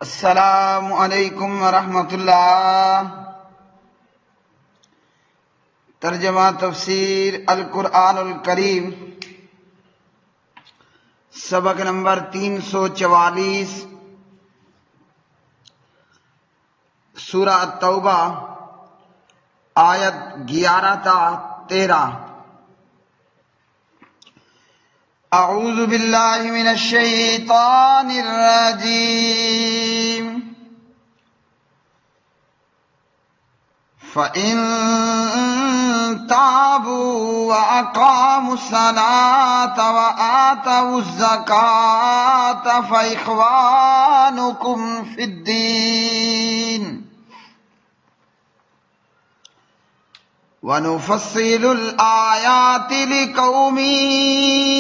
السلام علیکم ورحمۃ اللہ۔ ترجمہ تفسیر القرآن الکریم، سبق نمبر 344، سورہ التوبہ، آیت 11 تا 13۔ اعوذ باللہ من الشیطان الرجیم۔ فَإِن تَابُوا وَأَقَامُوا الصَّلَاةَ وَآتَوُا الزَّكَاةَ فَإِخْوَانُكُمْ فِي الدِّينِ وَنُفَصِّلُ الْآيَاتِ لِقَوْمٍ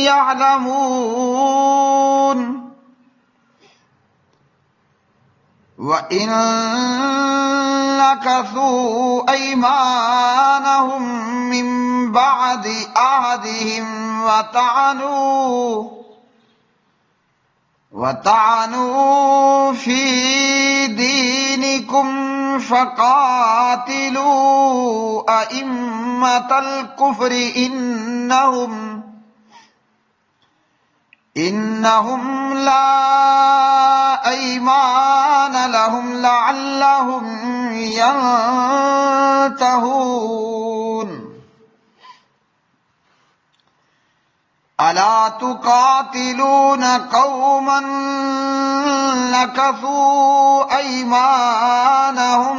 يَعْلَمُونَ وَإِن نَكَثُوا أَيْمَانَهُم مِّن بَعْدِ عَهْدِهِمْ وَطَعَنُوا فِي دِينِكُمْ فَقَاتِلُوا أَئِمَّةَ الْكُفْرِ إِنَّهُمْ لَا أَيْمَانَ لَهُمْ لَعَلَّهُمْ يَنْتَهُونَ أَلَا تُقَاتِلُونَ قَوْمًا نَكَثُوا أَيْمَانَهُمْ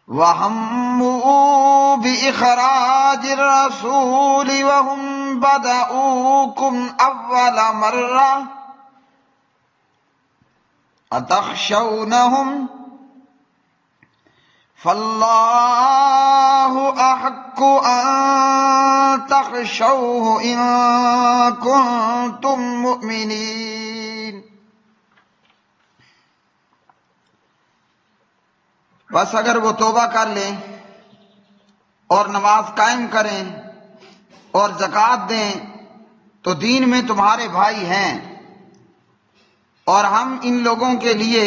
وَهَمُّوا بِإِخْرَاجِ الرَّسُولِ وَهُمْ بَدَؤُوكُمْ أَوَّلَ مَرَّةٍ أَتَخْشَوْنَهُمْ فَاللَّهُ أَحَقُّ أَن تَخْشَوْهُ إِن كُنتُم مُّؤْمِنِينَ۔ بس اگر وہ توبہ کر لیں اور نماز قائم کریں اور زکوٰۃ دیں تو دین میں تمہارے بھائی ہیں، اور ہم ان لوگوں کے لیے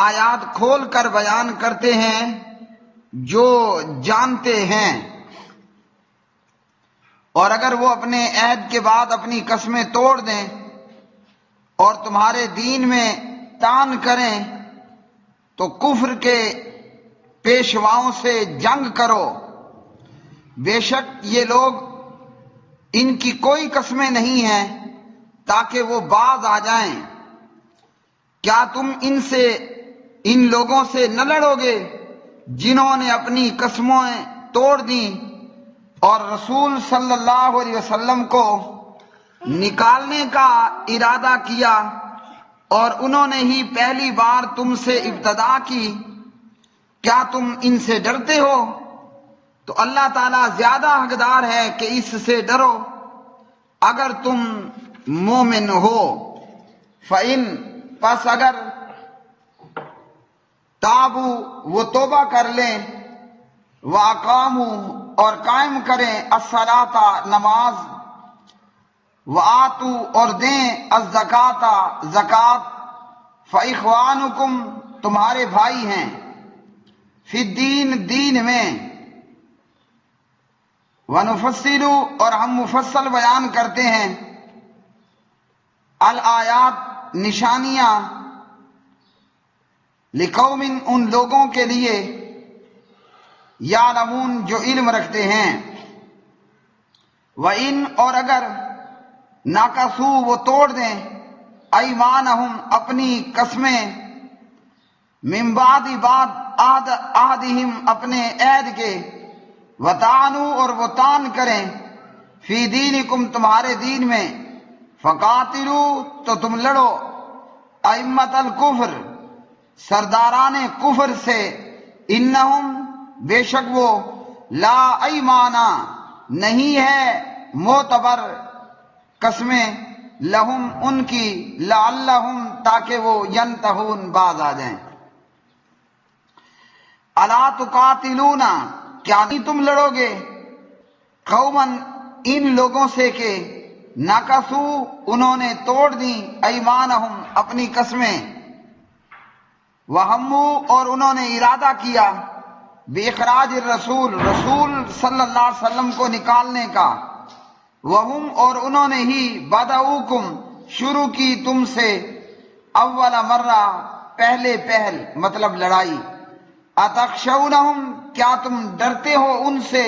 آیات کھول کر بیان کرتے ہیں جو جانتے ہیں، اور اگر وہ اپنے عہد کے بعد اپنی قسمیں توڑ دیں اور تمہارے دین میں طعن کریں تو کفر کے پیشواؤں سے جنگ کرو۔ بے شک یہ لوگ ان کی کوئی قسمیں نہیں ہیں تاکہ وہ باز آ جائیں۔ کیا تم ان لوگوں سے نہ لڑو گے جنہوں نے اپنی قسمیں توڑ دیں اور رسول صلی اللہ علیہ وسلم کو نکالنے کا ارادہ کیا اور انہوں نے ہی پہلی بار تم سے ابتدا کی؟ کیا تم ان سے ڈرتے ہو؟ تو اللہ تعالیٰ زیادہ حقدار ہے کہ اس سے ڈرو اگر تم مومن ہو۔ فَإِن پس اگر تابو وہ توبہ کر لیں، وَأَقَامُوا اور قائم کریں الصَّلَاةَ نماز، وَآتُوا اور دیں الزَّکَاةَ زکوٰۃ، فَإِخْوَانُكُمْ تمہارے بھائی ہیں، فی الدین دین میں، وَنُفَصِّلُ اور ہم مفصل بیان کرتے ہیں الآیات نشانیاں، لقوم ان لوگوں کے لیے، یعلمون جو علم رکھتے ہیں۔ وَإِن اور اگر ناکسوا وہ توڑ دیں ایمانہم اپنی قسمیں، من بعد عہدہم اپنے عہد کے، وطعنوا اور وہ طعن کریں فی دینکم تمہارے دین میں، فقاتلوا تو تم لڑو ائمۃ الکفر سرداران کفر سے، انہم بے شک وہ، لا ایمانا نہیں ہے معتبر قسمیں، لہم ان کی، لعلہم تاکہ وہ، ینتہون باز آ جائیں۔ الا تقاتلون کیا نہیں تم لڑو گے، قومن ان لوگوں سے کہ نقصو انہوں نے توڑ دی ایمانہم اپنی قسمیں، وہمو اور انہوں نے ارادہ کیا باخراج الرسول رسول صلی اللہ علیہ وسلم کو نکالنے کا، وہم اور انہوں نے ہی بدعوکم شروع کی تم سے اول مرہ پہل مطلب لڑائی، اتخشونہم کیا تم ڈرتے ہو ان سے،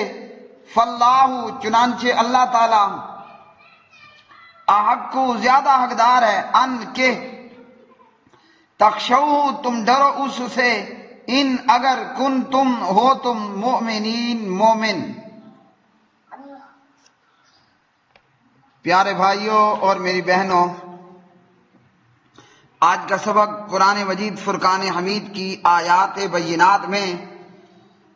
فاللہ چنانچہ اللہ تعالی احق زیادہ حقدار ہے ان کے تخشوہ تم ڈرو اس سے، ان اگر کن تم ہو تم مؤمنین مومن۔ پیارے بھائیوں اور میری بہنوں، آج کا سبق قرآن مجید فرقان حمید کی آیات بینات میں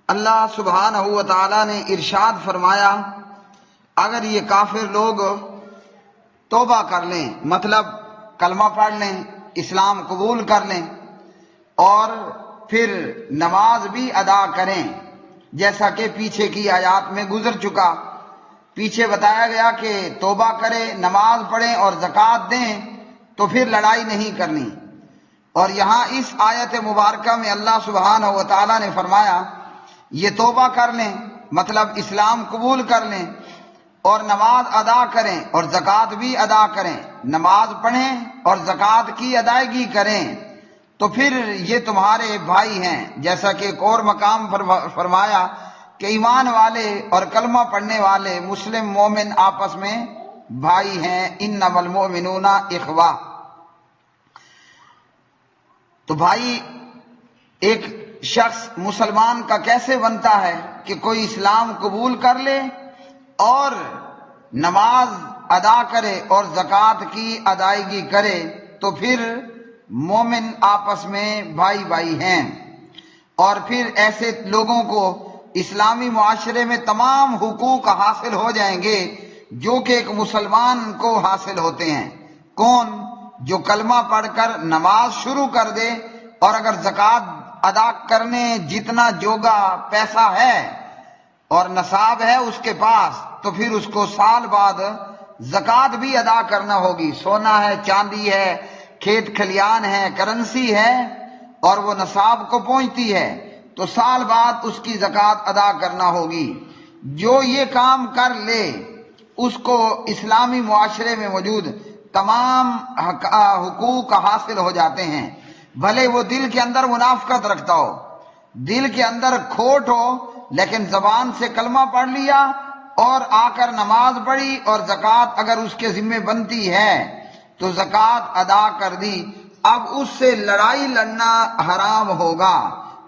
اللہ سبحانہ و تعالی نے ارشاد فرمایا اگر یہ کافر لوگ توبہ کر لیں، مطلب کلمہ پڑھ لیں، اسلام قبول کر لیں اور پھر نماز بھی ادا کریں، جیسا کہ پیچھے کی آیات میں گزر چکا، پیچھے بتایا گیا کہ توبہ کریں، نماز پڑھیں اور زکوٰۃ دیں تو پھر لڑائی نہیں کرنی، اور یہاں اس آیت مبارکہ میں اللہ سبحانہ و تعالی نے فرمایا یہ توبہ کر لیں مطلب اسلام قبول کر لیں اور نماز ادا کریں اور زکوٰۃ بھی ادا کریں، نماز پڑھیں اور زکوٰۃ کی ادائیگی کریں تو پھر یہ تمہارے بھائی ہیں، جیسا کہ ایک اور مقام پر فرمایا کہ ایمان والے اور کلمہ پڑھنے والے مسلم مومن آپس میں بھائی ہیں، انما المؤمنون اخوہ۔ تو بھائی ایک شخص مسلمان کا کیسے بنتا ہے کہ کوئی اسلام قبول کر لے اور نماز ادا کرے اور زکوٰۃ کی ادائیگی کرے تو پھر مومن آپس میں بھائی بھائی ہیں، اور پھر ایسے لوگوں کو اسلامی معاشرے میں تمام حقوق حاصل ہو جائیں گے جو کہ ایک مسلمان کو حاصل ہوتے ہیں۔ کون؟ جو کلمہ پڑھ کر نماز شروع کر دے اور اگر زکوٰۃ ادا کرنے جتنا جوگا پیسہ ہے اور نصاب ہے اس کے پاس تو پھر اس کو سال بعد زکوٰۃ بھی ادا کرنا ہوگی، سونا ہے، چاندی ہے، کھیت کھلیان ہے، کرنسی ہے اور وہ نصاب کو پہنچتی ہے تو سال بعد اس کی زکوٰۃ ادا کرنا ہوگی۔ جو یہ کام کر لے اس کو اسلامی معاشرے میں موجود تمام حقوق حاصل ہو جاتے ہیں، بھلے وہ دل کے اندر منافقت رکھتا ہو، دل کے اندر کھوٹ ہو، لیکن زبان سے کلمہ پڑھ لیا اور آ کر نماز پڑھی اور زکوٰۃ اگر اس کے ذمہ بنتی ہے تو زکوٰۃ ادا کر دی، اب اس سے لڑائی لڑنا حرام ہوگا۔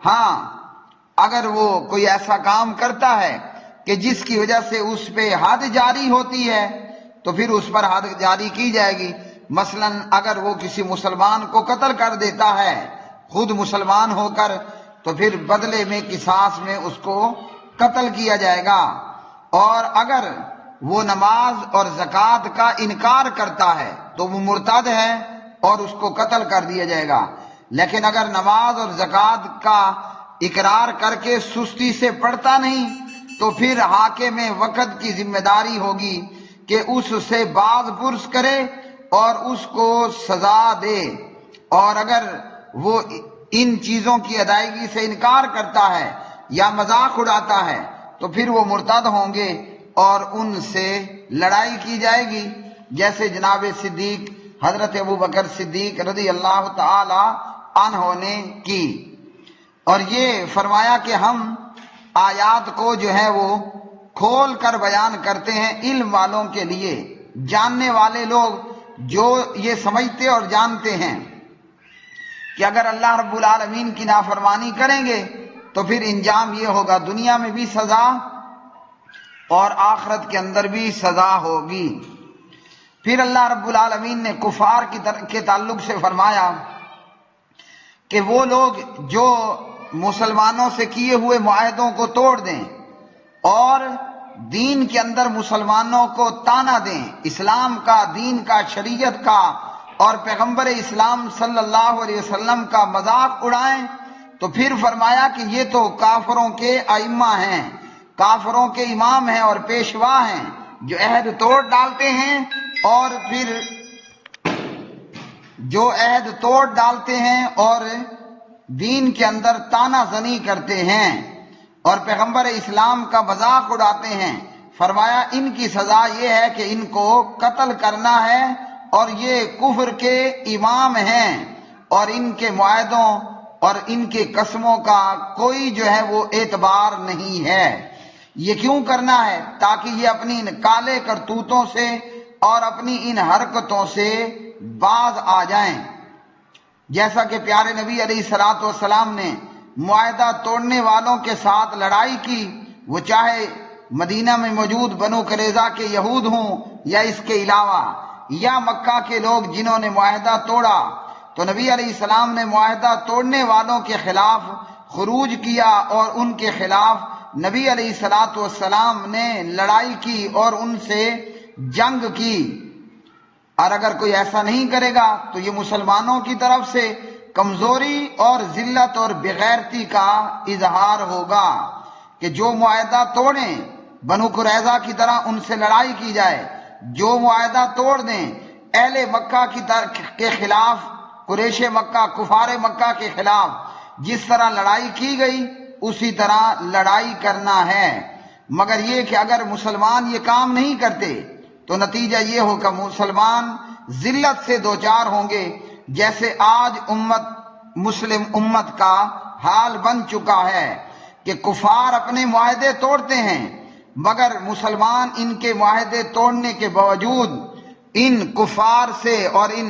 ہاں اگر وہ کوئی ایسا کام کرتا ہے کہ جس کی وجہ سے اس پہ حد جاری ہوتی ہے تو پھر اس پر حد جاری کی جائے گی، مثلا اگر وہ کسی مسلمان کو قتل کر دیتا ہے خود مسلمان ہو کر تو پھر بدلے میں قصاص میں اس کو قتل کیا جائے گا، اور اگر وہ نماز اور زکوٰۃ کا انکار کرتا ہے تو وہ مرتد ہے اور اس کو قتل کر دیا جائے گا، لیکن اگر نماز اور زکوٰۃ کا اقرار کر کے سستی سے پڑھتا نہیں تو پھر حاکم وقت کی ذمہ داری ہوگی کہ اس سے باز پرس کرے اور اس کو سزا دے، اور اگر وہ ان چیزوں کی ادائیگی سے انکار کرتا ہے یا مذاق اڑاتا ہے تو پھر وہ مرتد ہوں گے اور ان سے لڑائی کی جائے گی، جیسے جناب صدیق حضرت ابوبکر صدیق رضی اللہ تعالی عنہ نے کی۔ اور یہ فرمایا کہ ہم آیات کو جو ہے وہ کھول کر بیان کرتے ہیں علم والوں کے لیے، جاننے والے لوگ جو یہ سمجھتے اور جانتے ہیں کہ اگر اللہ رب العالمین کی نافرمانی کریں گے تو پھر انجام یہ ہوگا، دنیا میں بھی سزا اور آخرت کے اندر بھی سزا ہوگی۔ پھر اللہ رب العالمین نے کفار کے تعلق سے فرمایا کہ وہ لوگ جو مسلمانوں سے کیے ہوئے معاہدوں کو توڑ دیں اور دین کے اندر مسلمانوں کو تانا دیں، اسلام کا، دین کا، شریعت کا اور پیغمبر اسلام صلی اللہ علیہ وسلم کا مذاق اڑائیں تو پھر فرمایا کہ یہ تو کافروں کے ائمہ ہیں، کافروں کے امام ہیں اور پیشوا ہیں، جو عہد توڑ ڈالتے ہیں اور پھر جو عہد توڑ ڈالتے ہیں اور دین کے اندر تانا زنی کرتے ہیں اور پیغمبر اسلام کا مذاق اڑاتے ہیں، فرمایا ان کی سزا یہ ہے کہ ان کو قتل کرنا ہے، اور یہ کفر کے امام ہیں اور ان کے معاہدوں اور ان کے قسموں کا کوئی جو ہے وہ اعتبار نہیں ہے۔ یہ کیوں کرنا ہے؟ تاکہ یہ اپنی ان کالے کرتوتوں سے اور اپنی ان حرکتوں سے باز آ جائیں۔ جیسا کہ پیارے نبی علیہ الصلوۃ والسلام نے معاہدہ توڑنے والوں کے ساتھ لڑائی کی، وہ چاہے مدینہ میں موجود بنو قریظہ کے یہود ہوں یا اس کے علاوہ، یا مکہ کے لوگ جنہوں نے معاہدہ توڑا، تو نبی علیہ السلام نے معاہدہ توڑنے والوں کے خلاف خروج کیا اور ان کے خلاف نبی علیہ الصلوۃ والسلام نے لڑائی کی اور ان سے جنگ کی۔ اور اگر کوئی ایسا نہیں کرے گا تو یہ مسلمانوں کی طرف سے کمزوری اور ذلت اور بغیرتی کا اظہار ہوگا کہ جو معاہدہ توڑیں، بنو قریظہ کی طرح ان سے لڑائی کی جائے، جو معاہدہ توڑ دیں اہل مکہ کے خلاف، قریش مکہ، کفار مکہ کے خلاف جس طرح لڑائی کی گئی اسی طرح لڑائی کرنا ہے۔ مگر یہ کہ اگر مسلمان یہ کام نہیں کرتے تو نتیجہ یہ ہوگا مسلمان ذلت سے دوچار ہوں گے، جیسے آج مسلم امت کا حال بن چکا ہے کہ کفار اپنے معاہدے توڑتے ہیں، مگر مسلمان ان کے معاہدے توڑنے کے باوجود ان کفار سے اور ان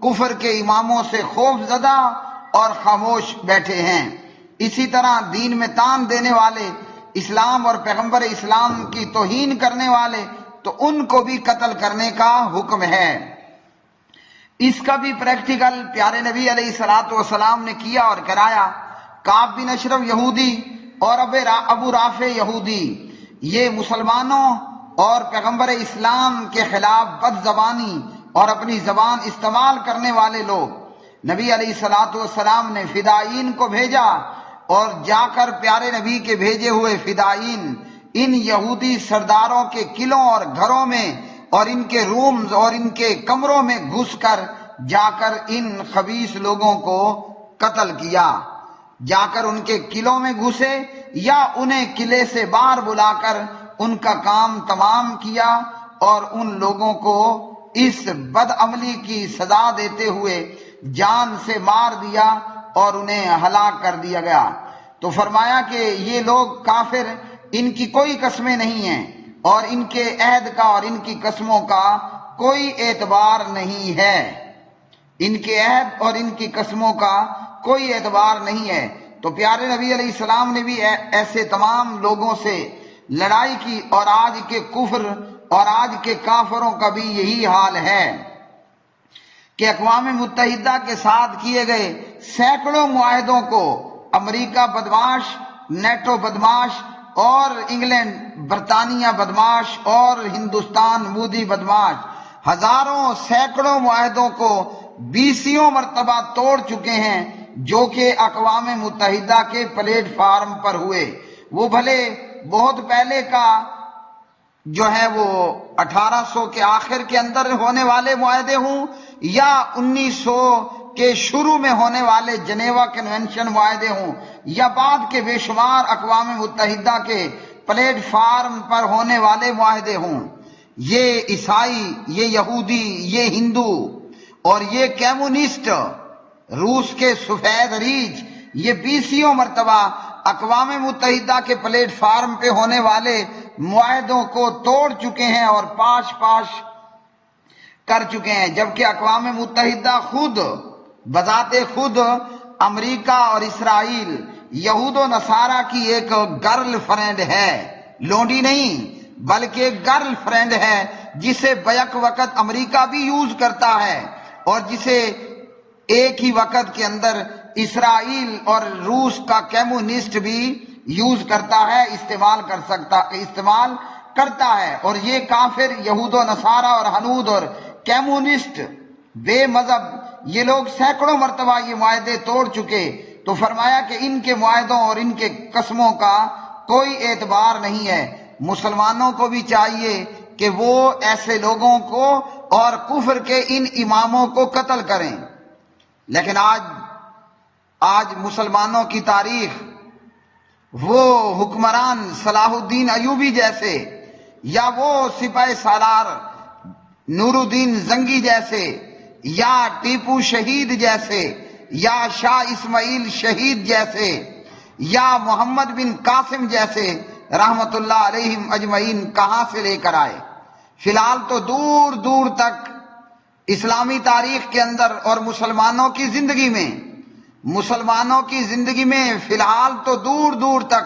کفر کے اماموں سے خوف زدہ اور خاموش بیٹھے ہیں۔ اسی طرح دین میں تان دینے والے، اسلام اور پیغمبر اسلام کی توہین کرنے والے، تو ان کو بھی قتل کرنے کا حکم ہے۔ اس کا بھی پریکٹیکل پیارے نبی علیہ الصلوۃ والسلام نے کیا اور کرایا۔ کعب بن اشرف یہودی اور ابو رافع یہودی، یہ مسلمانوں اور پیغمبر اسلام کے خلاف بد زبانی اور اپنی زبان استعمال کرنے والے لوگ، نبی علیہ الصلوۃ والسلام نے فدائین کو بھیجا اور جا کر پیارے نبی کے بھیجے ہوئے فدائین ان یہودی سرداروں کے قلعوں اور گھروں میں اور ان کے رومز اور ان کے کمروں میں گھس کر جا کر ان خبیث لوگوں کو قتل کیا۔ جا کر ان کے قلعوں میں گھسے یا انہیں قلعے سے باہر بلا کر ان کا کام تمام کیا اور ان لوگوں کو اس بد عملی کی سزا دیتے ہوئے جان سے مار دیا اور انہیں ہلاک کر دیا گیا۔ تو فرمایا کہ یہ لوگ کافر، ان کی کوئی قسمیں نہیں ہیں اور ان کے عہد کا اور ان کی قسموں کا کوئی اعتبار نہیں ہے، ان کے عہد اور ان کی قسموں کا کوئی اعتبار نہیں ہے۔ تو پیارے نبی علیہ السلام نے بھی ایسے تمام لوگوں سے لڑائی کی، اور آج کے کفر اور آج کے کافروں کا بھی یہی حال ہے کہ اقوام متحدہ کے ساتھ کیے گئے سینکڑوں معاہدوں کو امریکہ بدماش، نیٹو بدماش اور انگلینڈ برطانیہ بدماش اور ہندوستان مودی بدماش ہزاروں سینکڑوں معاہدوں کو 20 مرتبہ توڑ چکے ہیں، جو کہ اقوام متحدہ کے پلیٹ فارم پر ہوئے۔ وہ بھلے بہت پہلے کا جو ہے وہ 1800 کے آخر کے اندر ہونے والے معاہدے ہوں یا 1900 کے شروع میں ہونے والے جنیوا کنونشن معاہدے ہوں یا بعد کے بے شمار اقوام متحدہ کے پلیٹ فارم پر ہونے والے معاہدے ہوں، یہ عیسائی، یہ یہودی، یہ ہندو اور یہ کمیونسٹ، روس کے سفید ریچھ، یہ 20 مرتبہ اقوام متحدہ کے پلیٹ فارم پہ ہونے والے معاہدوں کو توڑ چکے ہیں اور پاش کر چکے ہیں، جبکہ اقوام متحدہ خود بذات خود امریکہ اور اسرائیل یہود و نصارہ کی ایک گرل فرینڈ ہے، لونڈی نہیں بلکہ گرل فرینڈ ہے، جسے بیک وقت امریکہ بھی یوز کرتا ہے اور جسے ایک ہی وقت کے اندر اسرائیل اور روس کا کمیونسٹ بھی یوز کرتا ہے، استعمال کرتا ہے۔ اور یہ کافر یہود و نصارہ اور ہنود اور کمیونسٹ بے مذہب، یہ لوگ سینکڑوں مرتبہ یہ معاہدے توڑ چکے۔ تو فرمایا کہ ان کے معاہدوں اور ان کے قسموں کا کوئی اعتبار نہیں ہے۔ مسلمانوں کو بھی چاہیے کہ وہ ایسے لوگوں کو اور کفر کے ان اماموں کو قتل کریں. لیکن آج مسلمانوں کی تاریخ وہ حکمران صلاح الدین ایوبی جیسے یا وہ سپاہ سالار نور الدین زنگی جیسے یا ٹیپو شہید جیسے یا شاہ اسماعیل شہید جیسے یا محمد بن قاسم جیسے رحمت اللہ علیہم اجمعین کہاں سے لے کر آئے. فی الحال تو دور دور تک اسلامی تاریخ کے اندر اور مسلمانوں کی زندگی میں فی الحال تو دور دور تک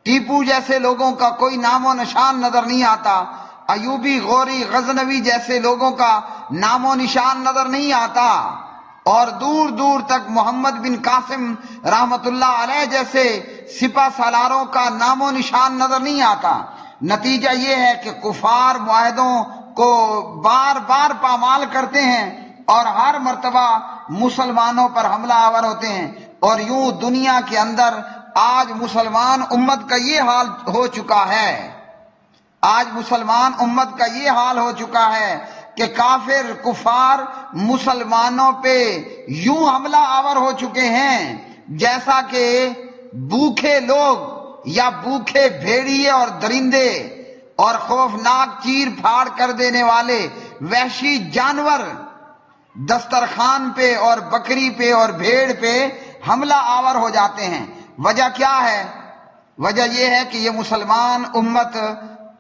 ٹیپو جیسے لوگوں کا کوئی نام و نشان نظر نہیں آتا. ایوبی، غوری، غزنوی جیسے لوگوں کا نام و نشان نظر نہیں آتا، اور دور دور تک محمد بن قاسم رحمت اللہ علیہ جیسے سپہ سالاروں کا نام و نشان نظر نہیں آتا. نتیجہ یہ ہے کہ کفار معاہدوں کو بار بار پامال کرتے ہیں اور ہر مرتبہ مسلمانوں پر حملہ آور ہوتے ہیں. اور یوں دنیا کے اندر آج مسلمان امت کا یہ حال ہو چکا ہے، کہ کافر کفار مسلمانوں پہ یوں حملہ آور ہو چکے ہیں جیسا کہ بھوکے لوگ یا بھوکے بھیڑیے اور درندے اور خوفناک چیر پھاڑ کر دینے والے وحشی جانور دسترخوان پہ اور بکری پہ اور بھیڑ پہ حملہ آور ہو جاتے ہیں. وجہ کیا ہے؟ وجہ یہ ہے کہ یہ مسلمان امت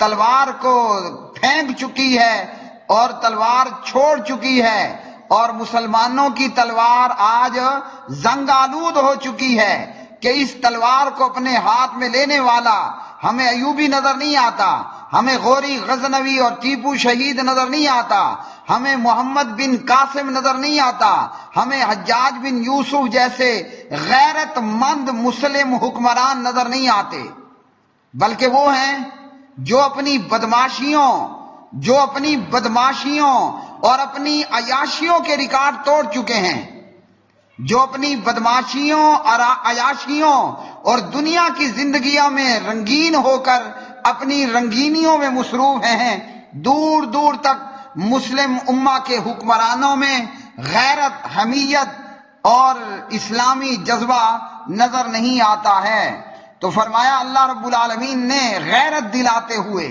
تلوار کو پھینک چکی ہے اور تلوار چھوڑ چکی ہے، اور مسلمانوں کی تلوار آج زنگ آلود ہو چکی ہے کہ اس تلوار کو اپنے ہاتھ میں لینے والا ہمیں ایوبی نظر نہیں آتا، ہمیں غوری، غزنوی اور ٹیپو شہید نظر نہیں آتا، ہمیں محمد بن قاسم نظر نہیں آتا، ہمیں حجاج بن یوسف جیسے غیرت مند مسلم حکمران نظر نہیں آتے، بلکہ وہ ہیں جو اپنی بدماشیوں اور اپنی عیاشیوں کے ریکارڈ توڑ چکے ہیں، جو اپنی بدماشیوں اور عیاشیوں اور دنیا کی زندگیوں میں رنگین ہو کر اپنی رنگینیوں میں مصروف ہیں. دور دور تک مسلم امہ کے حکمرانوں میں غیرت، حمیت اور اسلامی جذبہ نظر نہیں آتا ہے. تو فرمایا اللہ رب العالمین نے غیرت دلاتے ہوئے،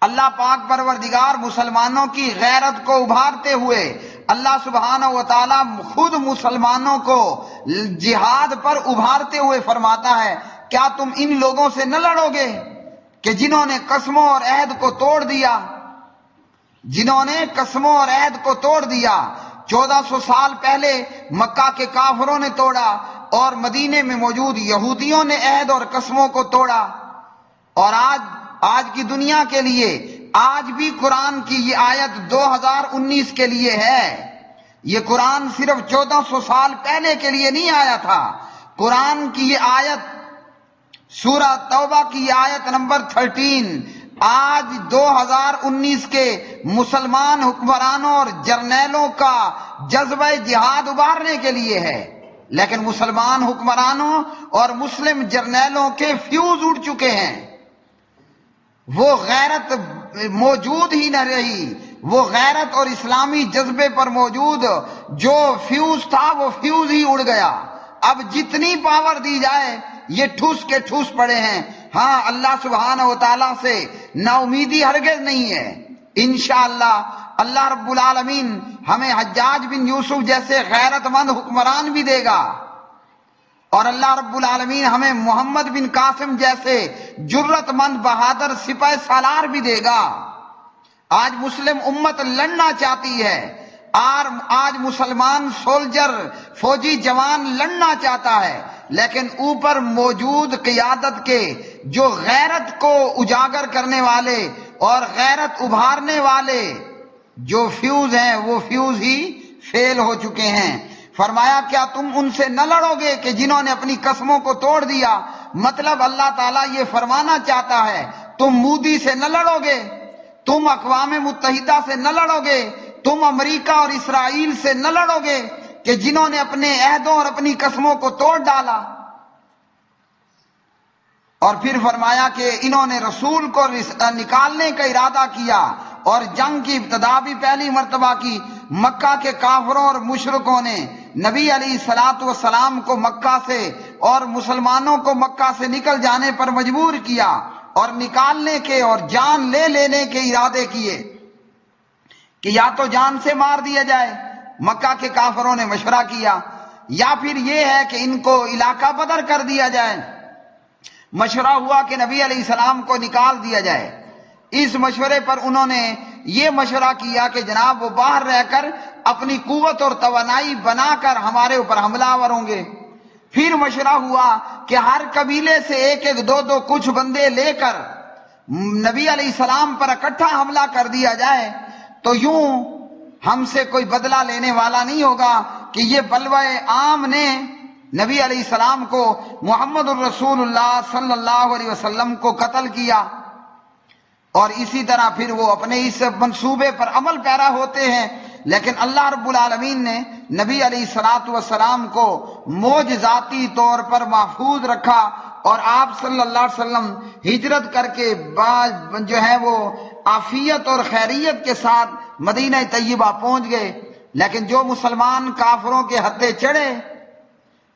اللہ پاک پروردگار مسلمانوں کی غیرت کو ابھارتے ہوئے اللہ سبحانہ و تعالی خود مسلمانوں کو جہاد پر ابھارتے ہوئے فرماتا ہے، کیا تم ان لوگوں سے نہ لڑو گے کہ جنہوں نے قسموں اور عہد کو توڑ دیا 1400 سال پہلے مکہ کے کافروں نے توڑا اور مدینے میں موجود یہودیوں نے عہد اور قسموں کو توڑا. اور آج کی دنیا کے لیے آج بھی قرآن کی یہ آیت 2019 کے لیے ہے. یہ قرآن صرف 1400 سال پہلے کے لیے نہیں آیا تھا. قرآن کی یہ آیت سورہ توبہ کی آیت نمبر 13 آج 2019 کے مسلمان حکمرانوں اور جرنیلوں کا جذبہ جہاد ابھارنے کے لیے ہے. لیکن مسلمان حکمرانوں اور مسلم جرنیلوں کے فیوز اڑ چکے ہیں، وہ غیرت موجود ہی نہ رہی، وہ غیرت اور اسلامی جذبے پر موجود جو فیوز تھا وہ فیوز ہی اڑ گیا. اب جتنی پاور دی جائے یہ ٹھوس کے ٹھوس پڑے ہیں. ہاں، اللہ سبحانہ و تعالیٰ سے نا امیدی ہرگز نہیں ہے. انشاءاللہ اللہ رب العالمین ہمیں حجاج بن یوسف جیسے غیرت مند حکمران بھی دے گا، اور اللہ رب العالمین ہمیں محمد بن قاسم جیسے جرت مند بہادر سپاہ سالار بھی دے گا. آج مسلم امت لڑنا چاہتی ہے، آج مسلمان سولجر، فوجی جوان لڑنا چاہتا ہے، لیکن اوپر موجود قیادت کے جو غیرت کو اجاگر کرنے والے اور غیرت ابھارنے والے جو فیوز ہیں وہ فیوز ہی فیل ہو چکے ہیں. فرمایا کیا تم ان سے نہ لڑو گے کہ جنہوں نے اپنی قسموں کو توڑ دیا؟ مطلب اللہ تعالیٰ یہ فرمانا چاہتا ہے تم مودی سے نہ لڑو گے، تم اقوام متحدہ سے نہ لڑو گے، تم امریکہ اور اسرائیل سے نہ لڑو گے کہ جنہوں نے اپنے عہدوں اور اپنی قسموں کو توڑ ڈالا. اور پھر فرمایا کہ انہوں نے رسول کو نکالنے کا ارادہ کیا اور جنگ کی ابتدا بھی پہلی مرتبہ کی۔ مکہ کے کافروں اور مشرکوں نے نبی علیہ الصلوۃ والسلام کو مکہ سے اور مسلمانوں کو مکہ سے نکل جانے پر مجبور کیا اور نکالنے کے اور جان لے لینے کے ارادے کیے کہ یا تو جان سے مار دیا جائے، مکہ کے کافروں نے مشورہ کیا، یا پھر یہ ہے کہ ان کو علاقہ بدر کر دیا جائے۔ مشورہ ہوا کہ نبی علیہ السلام کو نکال دیا جائے۔ اس مشورے پر انہوں نے یہ مشورہ کیا کہ جناب وہ باہر رہ کر اپنی قوت اور توانائی بنا کر ہمارے اوپر حملہ آور ہوں گے۔ پھر مشورہ ہوا کہ ہر قبیلے سے ایک ایک دو دو کچھ بندے لے کر نبی علیہ السلام پر اکٹھا حملہ کر دیا جائے، تو یوں ہم سے کوئی بدلہ لینے والا نہیں ہوگا کہ یہ بلوائے عام نے نبی علیہ السلام کو، محمد الرسول اللہ صلی اللہ علیہ وسلم کو قتل کیا۔ اور اسی طرح پھر وہ اپنے اس منصوبے پر عمل پیرا ہوتے ہیں، لیکن اللہ رب العالمین نے نبی علیہ الصلوۃ والسلام کو معجزاتی طور پر محفوظ رکھا، اور آپ صلی اللہ علیہ وسلم ہجرت کر کے جو ہے وہ عافیت اور خیریت کے ساتھ مدینہ طیبہ پہنچ گئے۔ لیکن جو مسلمان کافروں کے ہتھے چڑھے،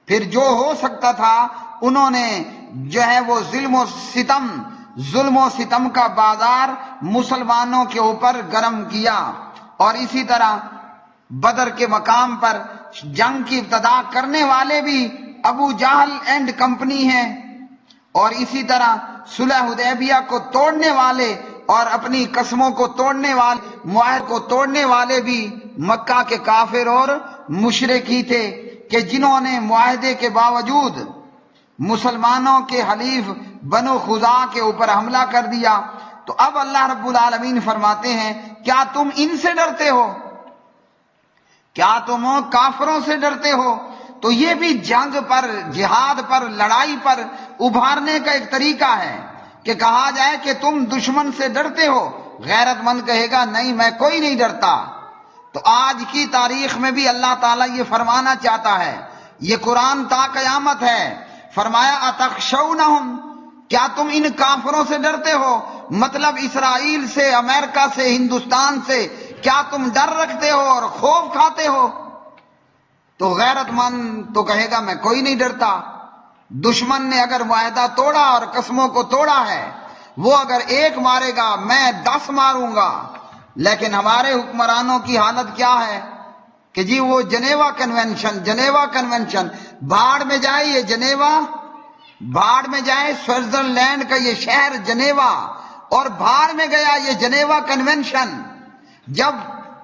پھر جو ہو سکتا تھا انہوں نے جو ہے وہ ظلم و ستم کا بازار مسلمانوں کے اوپر گرم کیا۔ اور اسی طرح بدر کے مقام پر جنگ کی ابتدا کرنے والے بھی ابو جہل اینڈ کمپنی ہیں، اور اسی طرح صلح حدیبیہ کو توڑنے والے اور اپنی قسموں کو توڑنے والے، معاہدے کو توڑنے والے بھی مکہ کے کافر اور مشرک ہی تھے، کہ جنہوں نے معاہدے کے باوجود مسلمانوں کے حلیف بنو خزاع کے اوپر حملہ کر دیا۔ تو اب اللہ رب العالمین فرماتے ہیں کیا تم ان سے ڈرتے ہو؟ کیا تم کافروں سے ڈرتے ہو؟ تو یہ بھی جنگ پر، جہاد پر، لڑائی پر ابھارنے کا ایک طریقہ ہے کہ کہا جائے کہ تم دشمن سے ڈرتے ہو۔ غیرت مند کہے گا نہیں میں کوئی نہیں ڈرتا۔ تو آج کی تاریخ میں بھی اللہ تعالیٰ یہ فرمانا چاہتا ہے، یہ قرآن تا قیامت ہے، فرمایا اتخشونہم، کیا تم ان کافروں سے ڈرتے ہو؟ مطلب اسرائیل سے، امریکہ سے، ہندوستان سے کیا تم ڈر رکھتے ہو اور خوف کھاتے ہو؟ تو غیرت مند تو کہے گا میں کوئی نہیں ڈرتا۔ دشمن نے اگر معاہدہ توڑا اور قسموں کو توڑا ہے، وہ اگر ایک مارے گا میں 10 ماروں گا۔ لیکن ہمارے حکمرانوں کی حالت کیا ہے کہ جی وہ جنیوا کنونشن بھاڑ میں جائے، یہ جنیوا بھاڑ میں جائے، سوئٹزرلینڈ کا یہ شہر جنیوا، اور بھاڑ میں گیا یہ جنیوا کنونشن۔ جب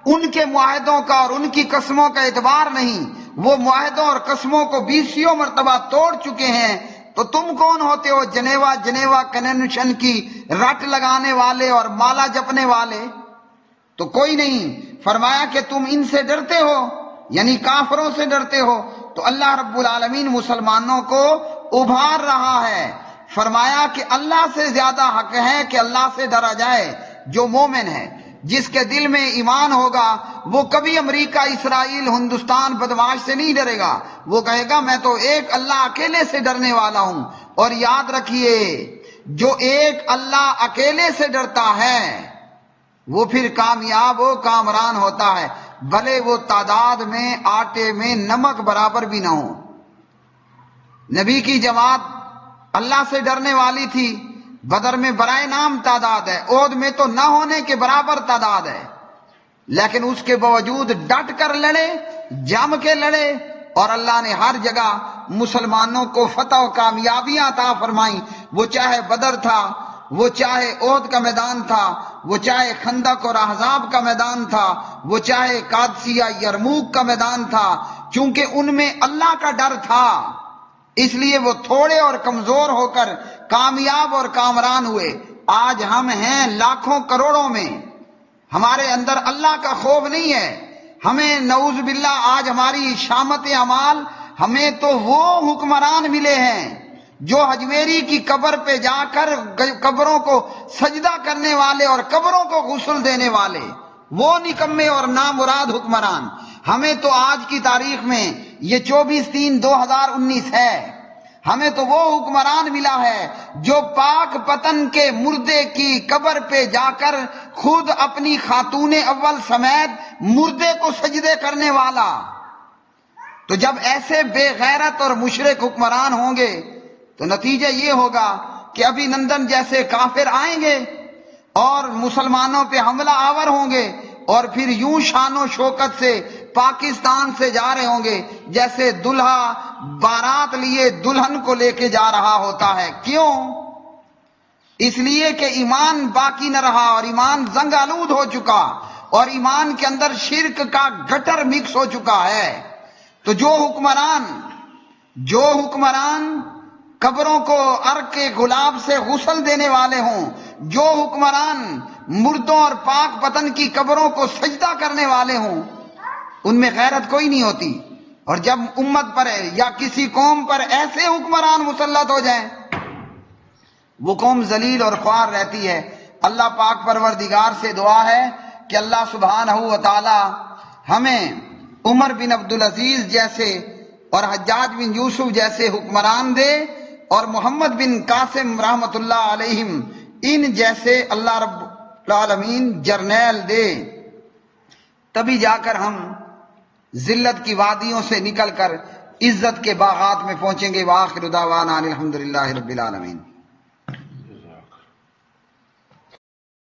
ان کے معاہدوں کا اور ان کی قسموں کا اعتبار نہیں، وہ معاہدوں اور قسموں کو 20 مرتبہ توڑ چکے ہیں، تو تم کون ہوتے ہو جنیوا کنونشن کی رٹ لگانے والے اور مالا جپنے والے؟ تو کوئی نہیں۔ فرمایا کہ تم ان سے ڈرتے ہو، یعنی کافروں سے ڈرتے ہو۔ تو اللہ رب العالمین مسلمانوں کو ابھار رہا ہے، فرمایا کہ اللہ سے زیادہ حق ہے کہ اللہ سے ڈرا جائے۔ جو مومن ہے، جس کے دل میں ایمان ہوگا، وہ کبھی امریکہ، اسرائیل، ہندوستان، بدماش سے نہیں ڈرے گا۔ وہ کہے گا میں تو ایک اللہ اکیلے سے ڈرنے والا ہوں۔ اور یاد رکھیے، جو ایک اللہ اکیلے سے ڈرتا ہے وہ پھر کامیاب و کامران ہوتا ہے، بھلے وہ تعداد میں آٹے میں نمک برابر بھی نہ ہو۔ نبی کی جماعت اللہ سے ڈرنے والی تھی، بدر میں برائے نام تعداد ہے، احد میں تو نہ ہونے کے برابر تعداد ہے، لیکن اس کے باوجود ڈٹ کر لڑے، جم کے لڑے، اور اللہ نے ہر جگہ مسلمانوں کو فتح و کامیابیاں عطا فرمائیں۔ وہ چاہے بدر تھا، وہ چاہے احد کا میدان تھا، وہ چاہے خندق اور احزاب کا میدان تھا، وہ چاہے قادسیہ یرموک کا میدان تھا، کیونکہ ان میں اللہ کا ڈر تھا، اس لیے وہ تھوڑے اور کمزور ہو کر کامیاب اور کامران ہوئے۔ آج ہم ہیں لاکھوں کروڑوں میں، ہمارے اندر اللہ کا خوف نہیں ہے۔ ہمیں نعوذ باللہ آج ہماری شامت اعمال، ہمیں تو وہ حکمران ملے ہیں جو اجمیری کی قبر پہ جا کر قبروں کو سجدہ کرنے والے اور قبروں کو غسل دینے والے، وہ نکمے اور نامراد حکمران۔ ہمیں تو آج کی تاریخ میں یہ 24/3/2019 ہے، ہمیں تو وہ حکمران ملا ہے جو پاک پتن کے مردے کی قبر پہ جا کر خود اپنی خاتون اول سمیت مردے کو سجدے کرنے والا۔ تو جب ایسے بے غیرت اور مشرک حکمران ہوں گے تو نتیجہ یہ ہوگا کہ ابھینندن جیسے کافر آئیں گے اور مسلمانوں پہ حملہ آور ہوں گے، اور پھر یوں شان و شوکت سے پاکستان سے جا رہے ہوں گے جیسے دلہا بارات لیے دلہن کو لے کے جا رہا ہوتا ہے۔ کیوں؟ اس لیے کہ ایمان باقی نہ رہا اور ایمان زنگ آلود ہو چکا اور ایمان کے اندر شرک کا گٹر مکس ہو چکا ہے۔ تو جو حکمران قبروں کو عرق کے گلاب سے غسل دینے والے ہوں، جو حکمران مردوں اور پاک پتن کی قبروں کو سجدہ کرنے والے ہوں، ان میں غیرت کوئی نہیں ہوتی۔ اور جب امت پر یا کسی قوم پر ایسے حکمران مسلط ہو جائیں، وہ قوم ذلیل اور خوار رہتی ہے۔ اللہ پاک پروردگار سے دعا ہے کہ اللہ سبحانہ و تعالی ہمیں عمر بن عبدالعزیز جیسے اور حجاج بن یوسف جیسے حکمران دے، اور محمد بن قاسم رحمت اللہ علیہم ان جیسے اللہ رب العالمین جرنیل دے، تبھی جا کر ہم ذلت کی وادیوں سے نکل کر عزت کے باغات میں پہنچیں گے۔ وآخر دعوانا الحمدللہ رب العالمین۔